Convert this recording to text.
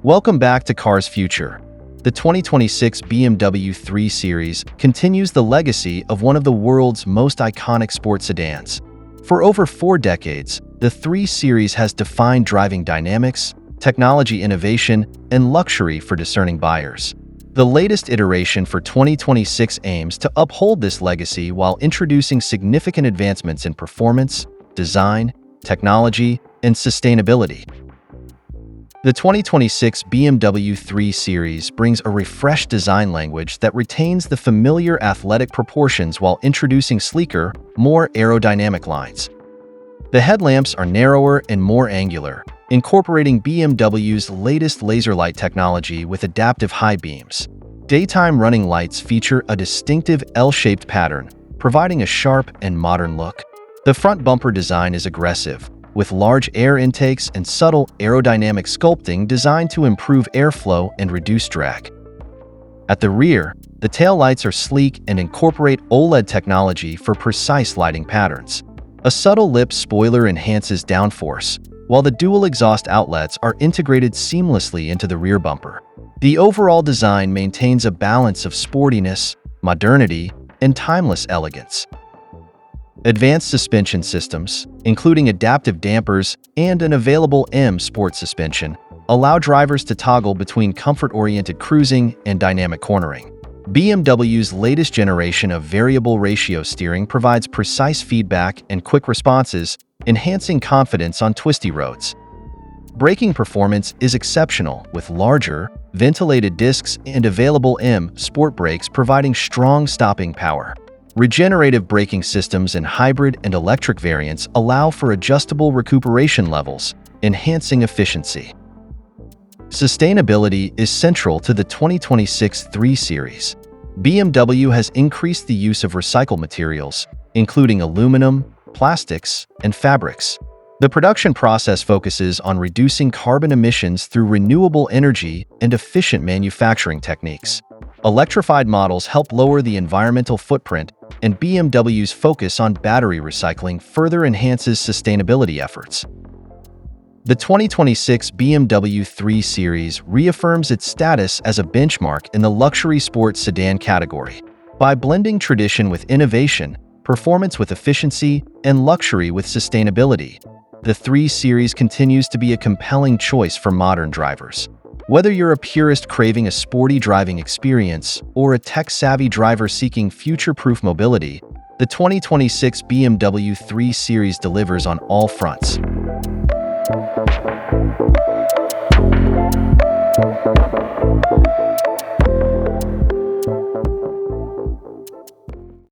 Welcome back to Cars Future. The 2026 BMW 3 Series continues the legacy of one of the world's most iconic sports sedans. For over 4 decades, the 3 Series has defined driving dynamics, technology innovation, and luxury for discerning buyers. The latest iteration for 2026 aims to uphold this legacy while introducing significant advancements in performance, design, technology, and sustainability. The 2026 BMW 3 Series brings a refreshed design language that retains the familiar athletic proportions while introducing sleeker, more aerodynamic lines. The headlamps are narrower and more angular, incorporating BMW's latest LaserLight technology with adaptive high beams. Daytime running lights feature a distinctive L-shaped pattern, providing a sharp and modern look. The front bumper design is aggressive, with large air intakes and subtle aerodynamic sculpting designed to improve airflow and reduce drag. At the rear, the taillights are sleek and incorporate OLED technology for precise lighting patterns. A subtle lip spoiler enhances downforce, while the dual exhaust outlets are integrated seamlessly into the rear bumper. The overall design maintains a balance of sportiness, modernity, and timeless elegance. Advanced suspension systems, including adaptive dampers and an available M Sport suspension, allow drivers to toggle between comfort-oriented cruising and dynamic cornering. BMW's latest generation of variable ratio steering provides precise feedback and quick responses, enhancing confidence on twisty roads. Braking performance is exceptional, with larger, ventilated discs and available M Sport brakes providing strong stopping power. Regenerative braking systems in hybrid and electric variants allow for adjustable recuperation levels, enhancing efficiency. Sustainability is central to the 2026 3 Series. BMW has increased the use of recycled materials, including aluminum, plastics, and fabrics. The production process focuses on reducing carbon emissions through renewable energy and efficient manufacturing techniques. Electrified models help lower the environmental footprint, and BMW's focus on battery recycling further enhances sustainability efforts. The 2026 BMW 3 Series reaffirms its status as a benchmark in the luxury sports sedan category. By blending tradition with innovation, performance with efficiency, and luxury with sustainability, the 3 Series continues to be a compelling choice for modern drivers. Whether you're a purist craving a sporty driving experience or a tech-savvy driver seeking future-proof mobility, the 2026 BMW 3 Series delivers on all fronts.